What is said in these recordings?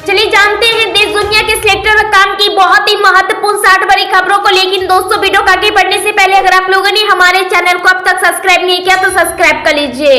चलिए जानते हैं देश दुनिया के सेक्टर और काम की बहुत ही महत्वपूर्ण 60 बड़ी खबरों को। लेकिन दोस्तों, वीडियो को आगे बढ़ने से पहले अगर आप लोगों ने हमारे चैनल को अब तक सब्सक्राइब नहीं किया तो सब्सक्राइब कर लीजिए।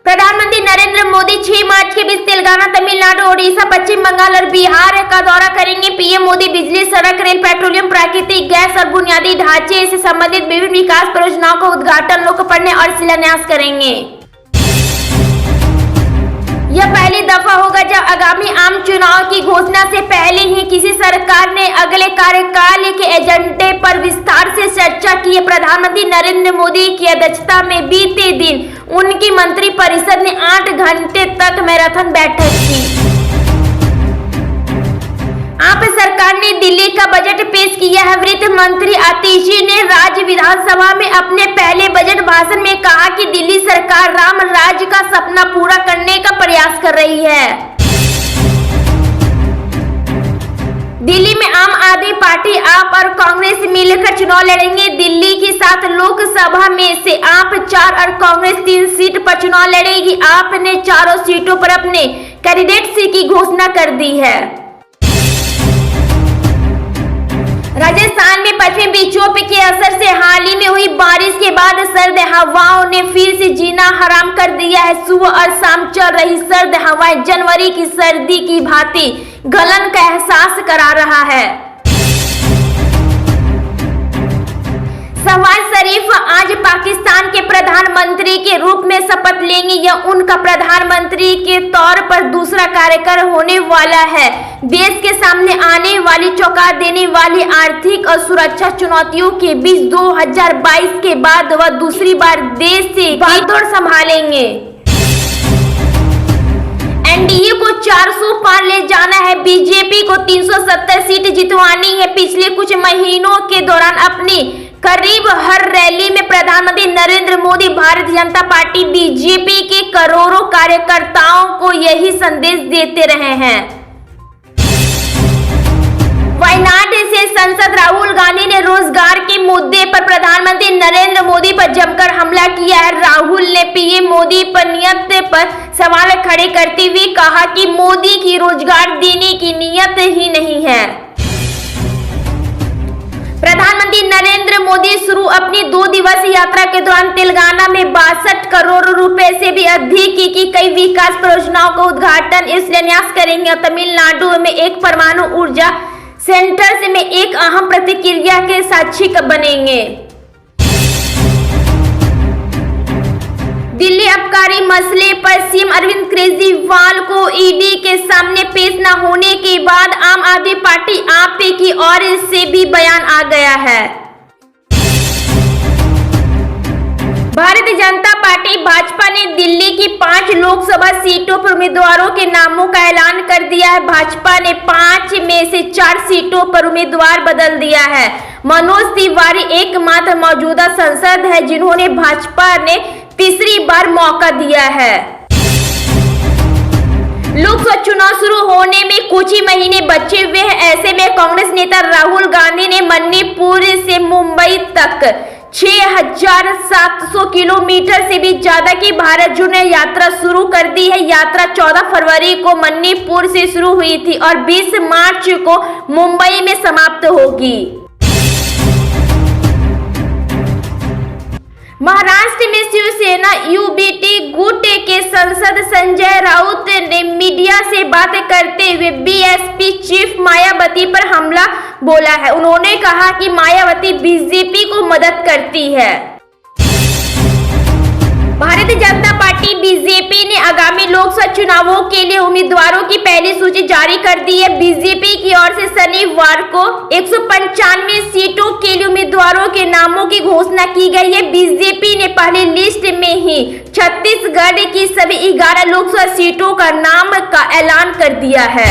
प्रधानमंत्री नरेंद्र मोदी 6 मार्च के बीच तेलंगाना, तमिलनाडु, ओडिशा, पश्चिम बंगाल और बिहार का दौरा करेंगे। पीएम मोदी बिजली, सड़क, रेल, पेट्रोलियम, प्राकृतिक गैस और बुनियादी ढांचे से संबंधित विभिन्न विकास परियोजनाओं का उद्घाटन, लोकार्पण और शिलान्यास करेंगे। यह पहली दफा होगा जब आगामी आम चुनाव की घोषणा से पहले ही किसी सरकार ने अगले कार्यकाल के एजेंडे पर विस्तार से चर्चा की है। प्रधानमंत्री नरेंद्र मोदी की अध्यक्षता में बीते दिन उनकी मंत्रिपरिषद ने 8 घंटे तक मैराथन बैठक की। आप सरकार ने दिल्ली का बजट पेश किया है। वित्त मंत्री आतिशी ने राज्य विधानसभा में अपने पहले बजट भाषण में कहा कि दिल्ली सरकार राम राज्य का सपना पूरा करने का प्रयास कर रही है। दिल्ली में आम आदमी पार्टी, आप और कांग्रेस मिलकर चुनाव लड़ेंगे। दिल्ली की 7 लोकसभा में से आप 4 और कांग्रेस 3 सीट पर चुनाव लड़ेगी। आप ने चारों सीटों पर अपने कैंडिडेट्स की घोषणा कर दी है। राजस्थान में पश्चिमी विक्षोभ के असर से हाल ही में हुई बारिश के बाद सर्द हवाओं ने फिर से जीना हराम कर दिया है। सुबह और शाम चल रही सर्द हवाएं जनवरी की सर्दी की भांति गलन का एहसास करा रहा है। शहबाज शरीफ आज पाकिस्तान के प्रधानमंत्री के रूप में शपथ लेंगे। यह उनका प्रधानमंत्री के तौर पर दूसरा कार्यकाल होने वाला है। देश के सामने आने वाली चौंका देने वाली आर्थिक और सुरक्षा चुनौतियों के बीच 2022 के बाद वह दूसरी बार देश से बागडोर संभालेंगे। एनडीए को 400 पार ले जाना है। बीजेपी को 370 सीट जितवानी है। पिछले कुछ महीनों के दौरान अपनी करीब हर रैली में प्रधानमंत्री नरेंद्र मोदी भारतीय जनता पार्टी बीजेपी के करोड़ों कार्यकर्ताओं को यही संदेश देते रहे हैं। वायनाड से सांसद राहुल गांधी ने रोजगार के मुद्दे पर प्रधानमंत्री नरेंद्र मोदी पर जमकर हमला किया है। राहुल ने पीएम मोदी पर नीयत पर सवाल खड़े करते हुए कहा कि मोदी की रोजगार देने की नीयत ही नहीं है। प्रधानमंत्री नरेंद्र मोदी शुरू अपनी 2 दिवसीय यात्रा के दौरान तेलंगाना में 62 करोड़ रुपए से भी अधिक की कई विकास परियोजनाओं का उद्घाटन, शिलान्यास करेंगे। तमिलनाडु में एक परमाणु ऊर्जा सेंटर में एक अहम प्रतिक्रिया के साक्षी बनेंगे। दिल्ली आबकारी मसले पर सीएम अरविंद केजरीवाल को ईडी के सामने पेश न होने के बाद आम आदमी पार्टी आप की ओर से भी बयान आ गया है। भारतीय जनता पार्टी भाजपा ने दिल्ली की 5 लोकसभा सीटों पर उम्मीदवारों के नामों का ऐलान कर दिया है। भाजपा ने 5 में से 4 सीटों पर उम्मीदवार बदल दिया है। मनोज तिवारी एकमात्र मौजूदा सांसद है जिन्होंने भाजपा ने तीसरी बार मौका दिया है। लोकसभा चुनाव शुरू होने में कुछ ही महीने बचे हुए हैं। ऐसे में कांग्रेस नेता राहुल गांधी ने मणिपुर से मुंबई तक 6700 किलोमीटर से भी ज्यादा की भारत जोड़ो यात्रा शुरू कर दी है। यात्रा 14 फरवरी को मणिपुर से शुरू हुई थी और 20 मार्च को मुंबई में समाप्त होगी। महाराष्ट्र में शिवसेना यूबीटी गुट के सांसद संजय राउत ने मीडिया से बात करते हुए बीएसपी चीफ मायावती पर हमला बोला है। उन्होंने कहा कि मायावती बीजेपी को मदद करती है। भारतीय जनता पार्टी बीजेपी ने आगामी लोकसभा चुनावों के लिए उम्मीदवारों की पहली सूची जारी कर दी है। बीजेपी की ओर से शनिवार को 195 सीटों के लिए उम्मीदवारों के नामों की घोषणा की गई है। बीजेपी ने पहली लिस्ट में ही छत्तीसगढ़ की सभी 11 लोकसभा सीटों का नाम का ऐलान कर दिया है।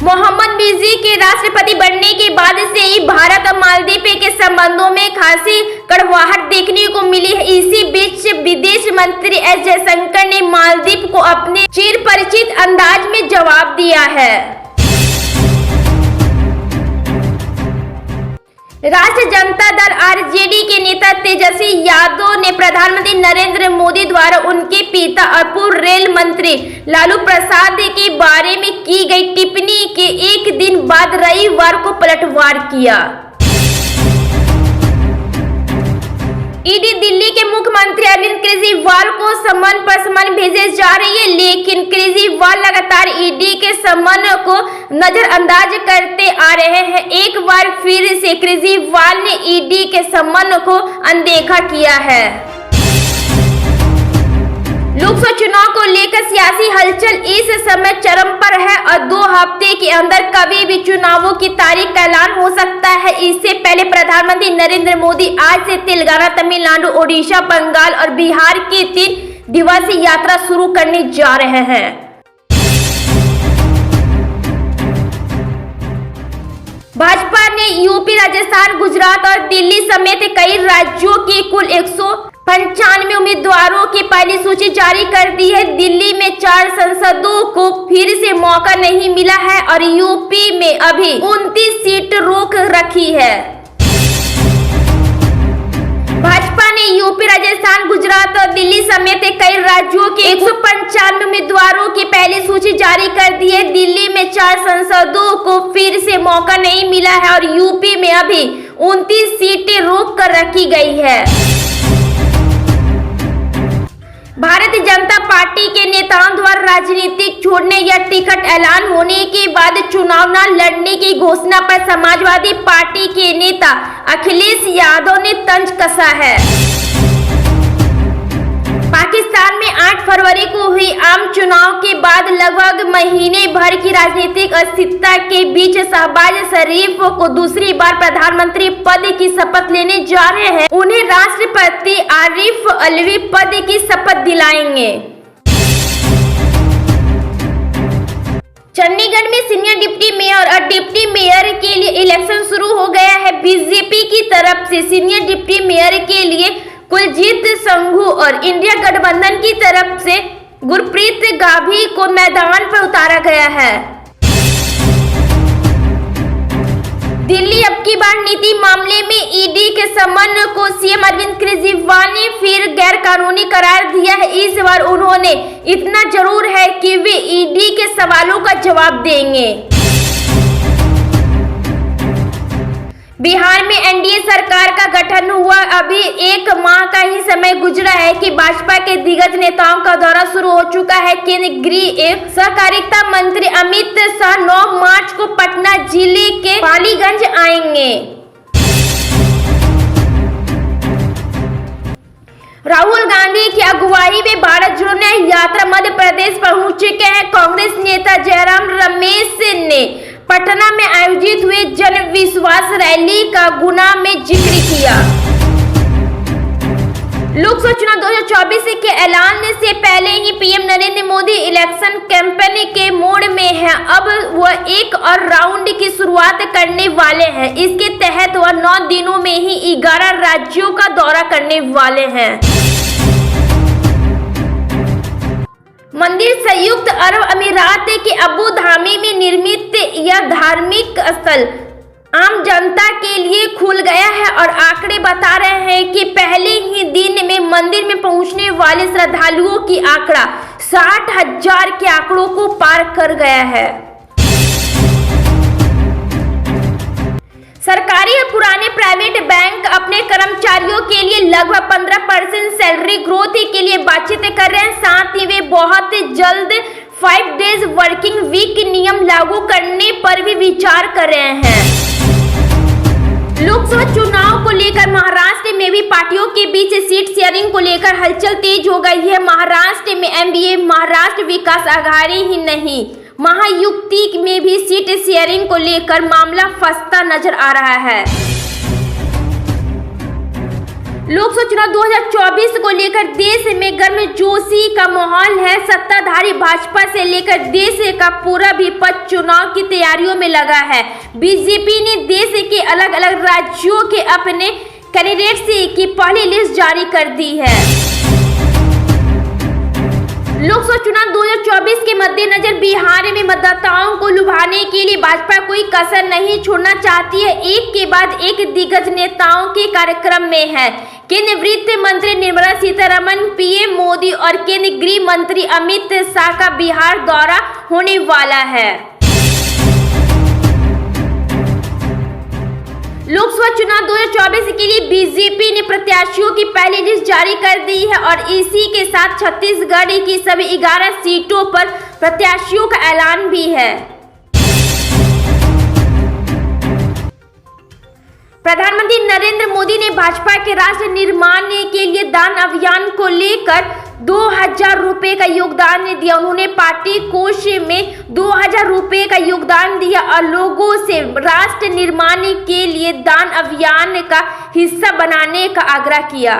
मोहम्मद मुइज़ के राष्ट्रपति बनने के बाद से ही भारत और मालदीव के संबंधों में खासी कड़वाहट देखने को मिली है। इसी बीच विदेश मंत्री एस जयशंकर ने मालदीव को अपने चिरपरिचित अंदाज में जवाब दिया है। राष्ट्रीय जनता दल आरजेडी के नेता तेजस्वी यादव ने प्रधानमंत्री नरेंद्र मोदी द्वारा उनके पिता और पूर्व रेल मंत्री लालू प्रसाद के बारे में की गई टिप्पणी के एक दिन बाद रविवार को पलटवार किया। ईडी दिल्ली के मुख्यमंत्री अरविंद केजरीवाल को समन पर समन भेजे जा रही है, लेकिन केजरीवाल लगातार ईडी के समन को नजरअंदाज करते आ रहे हैं। एक बार फिर से केजरीवाल ने ईडी के समन को अनदेखा किया है। लोकसभा चुनाव को लेकर सियासी हलचल इस समय चरम पर है और 2 हफ्ते के अंदर कभी भी चुनावों की तारीख का ऐलान हो सकता है। इससे पहले प्रधानमंत्री नरेंद्र मोदी आज से तेलंगाना, तमिलनाडु, ओडिशा, बंगाल और बिहार की 3 दिवसीय यात्रा शुरू करने जा रहे हैं। भाजपा ने यूपी, राजस्थान, गुजरात और दिल्ली समेत कई राज्यों के कुल 195 उम्मीदवारों की पहली सूची जारी कर दी है। दिल्ली में 4 सांसदों को फिर से मौका नहीं मिला है और यूपी में अभी 29 सीट रोक रखी है। भाजपा ने यूपी, राजस्थान, गुजरात और दिल्ली समेत कई राज्यों के 195 उम्मीदवारों की पहली सूची जारी कर दी है। दिल्ली में 4 सांसदों को फिर से मौका नहीं मिला है और यूपी में अभी 29 सीटें रोक कर रखी गई है। भारतीय जनता पार्टी के नेताओं द्वारा राजनीतिक छोड़ने या टिकट ऐलान होने के बाद चुनाव न लड़ने की घोषणा पर समाजवादी पार्टी के नेता अखिलेश यादव ने तंज कसा है। पाकिस्तान में 8 फरवरी को हुई आम चुनाव के बाद लगभग महीने भर की राजनीतिक अस्थिरता के बीच शहबाज शरीफ को दूसरी बार प्रधानमंत्री पद की शपथ लेने जा रहे हैं। उन्हें राष्ट्रपति आरिफ अलवी पद की शपथ दिलाएंगे। चंडीगढ़ में सीनियर डिप्टी मेयर और डिप्टी मेयर के लिए इलेक्शन शुरू हो गया है। बीजेपी की तरफ से सीनियर डिप्टी मेयर के लिए कुलजीत संघू और इंडिया गठबंधन की तरफ से गुरप्रीत गाभी को मैदान पर उतारा गया है। दिल्ली अब की बार नीति मामले में ईडी के समन को सीएम अरविंद केजरीवाल ने फिर गैर कानूनी करार दिया है। इस बार उन्होंने इतना जरूर है कि वे ईडी के सवालों का जवाब देंगे। बिहार में एनडीए सरकार का गठन हुआ अभी 1 माह का ही समय गुजरा है कि भाजपा के दिग्गज नेताओं का दौरा शुरू हो चुका है। केंद्रीय गृह एवं सहकारिता मंत्री अमित शाह 9 मार्च को पटना जिले के पालीगंज आएंगे। राहुल गांधी की अगुवाई में भारत जोड़ो न्याय यात्रा मध्य प्रदेश पहुंच चुके हैं। कांग्रेस नेता जयराम रमेश ने पटना में आयोजित हुए जन विश्वास रैली का गुना में जिक्र किया। लोकसभा चुनाव 2024 के ऐलान से पहले ही PM Narendra Modi election campaign के मोड में है। अब वह एक और राउंड की शुरुआत करने वाले हैं। इसके तहत वह 9 दिनों में ही 11 राज्यों का दौरा करने वाले हैं। मंदिर संयुक्त अरब अमीरात के अबू धाबी में निर्मित यह धार्मिक स्थल आम जनता के लिए खुल गया है और आंकड़े बता रहे हैं कि पहले ही दिन में मंदिर में पहुंचने वाले श्रद्धालुओं की आंकड़ा 60,000 के आंकड़ों को पार कर गया है। सरकारी और पुराने प्राइवेट बैंक अपने कर्मचारियों के लिए लगभग 15% सैलरी ग्रोथ के लिए बातचीत कर रहे हैं। साथ ही वे बहुत जल्द 5 डेज वर्किंग वीक नियम लागू करने पर भी विचार कर रहे हैं। लोकसभा चुनाव को लेकर महाराष्ट्र में भी पार्टियों के बीच सीट शेयरिंग को लेकर हलचल तेज हो गई है। महाराष्ट्र में एनडीए महाराष्ट्र विकास आघाड़ी ही नहीं, महायुति में भी सीट शेयरिंग को लेकर मामला फंसता नजर आ रहा है। लोकसभा चुनाव 2024 को लेकर देश में गर्मजोशी का माहौल है। सत्ताधारी भाजपा से लेकर देश का पूरा विपक्ष चुनाव की तैयारियों में लगा है। बीजेपी ने देश के अलग अलग राज्यों के अपने कैंडिडेट्स की पहली लिस्ट जारी कर दी है। लोकसभा चुनाव 2024 के मद्देनजर बिहार में मतदाताओं को लुभाने के लिए भाजपा कोई कसर नहीं छोड़ना चाहती है। एक के बाद एक दिग्गज नेताओं के कार्यक्रम में है। केंद्रीय वित्त मंत्री निर्मला सीतारमण, पीएम मोदी और केंद्रीय गृह मंत्री अमित शाह का बिहार दौरा होने वाला है। लोकसभा चुनाव 2024 के लिए बीजेपी ने प्रत्याशियों की पहली लिस्ट जारी कर दी है और इसी के साथ छत्तीसगढ़ की सभी 11 सीटों पर प्रत्याशियों का ऐलान भी है। प्रधानमंत्री नरेंद्र मोदी ने भाजपा के राष्ट्र निर्माण के लिए दान अभियान को लेकर 2000 रुपए का योगदान दिया। उन्होंने पार्टी कोष में 2000 रुपए का योगदान दिया और लोगों से राष्ट्र निर्माण के लिए दान अभियान का हिस्सा बनाने का आग्रह किया।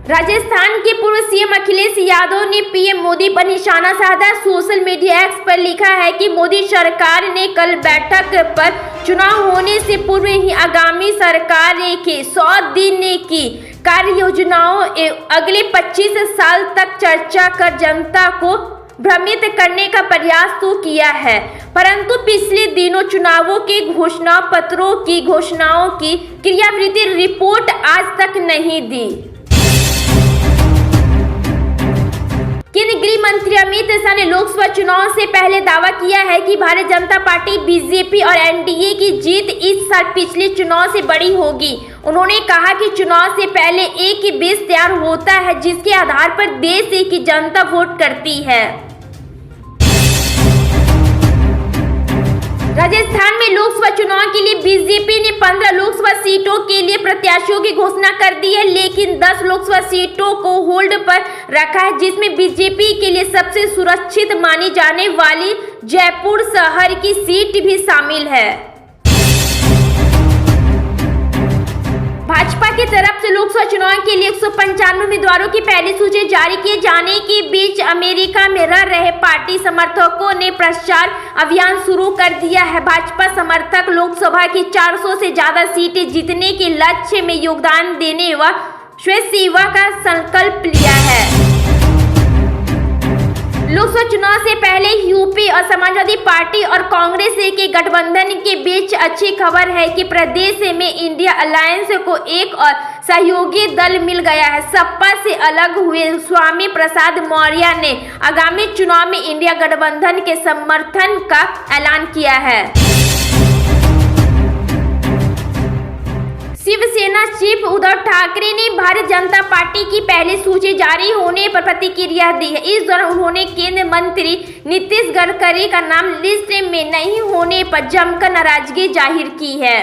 राजस्थान के पूर्व सीएम अखिलेश यादव ने पीएम मोदी पर निशाना साधा। सोशल मीडिया एक्स पर लिखा है कि मोदी सरकार ने कल बैठक पर चुनाव होने से पूर्व ही आगामी सरकार के 100 दिन की कार्य योजनाओं अगले 25 साल तक चर्चा कर जनता को भ्रमित करने का प्रयास तो किया है, परंतु पिछले दिनों चुनावों के घोषणा पत्रों की घोषणाओं की क्रियान्वित रिपोर्ट आज तक नहीं दी। केंद्रीय गृह मंत्री अमित शाह ने लोकसभा चुनाव से पहले दावा किया है कि भारतीय जनता पार्टी, बीजेपी और एनडीए की जीत इस साल पिछले चुनाव से बड़ी होगी। उन्होंने कहा कि चुनाव से पहले एक बेस तैयार होता है जिसके आधार पर देश की जनता वोट करती है। राजस्थान में लोकसभा चुनाव के लिए बीजेपी ने 15 लोकसभा सीटों के लिए प्रत्याशियों की घोषणा कर दी है, लेकिन 10 लोकसभा सीटों को होल्ड पर रखा है, जिसमें बीजेपी के लिए सबसे सुरक्षित मानी जाने वाली जयपुर शहर की सीट भी शामिल है। भाजपा की तरफ से लोकसभा चुनाव के लिए 195 उम्मीदवारों की पहली सूची जारी किए जाने के बीच अमेरिका में रह रहे पार्टी समर्थकों ने प्रचार अभियान शुरू कर दिया है। भाजपा समर्थक लोकसभा की 400 से ज्यादा सीटें जीतने के लक्ष्य में योगदान देने व स्वयं सेवा का संकल्प लिया है। लोकसभा चुनाव से पहले यूपी और समाजवादी पार्टी और कांग्रेस के गठबंधन के बीच अच्छी खबर है कि प्रदेश में इंडिया अलायंस को एक और सहयोगी दल मिल गया है। सपा से अलग हुए स्वामी प्रसाद मौर्य ने आगामी चुनाव में इंडिया गठबंधन के समर्थन का ऐलान किया है। शिवसेना चीफ उद्धव ठाकरे ने भारतीय जनता पार्टी की पहली सूची जारी होने पर प्रतिक्रिया दी है। इस दौरान उन्होंने केंद्रीय मंत्री नीतीश गडकरी का नाम लिस्ट में नहीं होने पर जमकर नाराजगी जाहिर की है।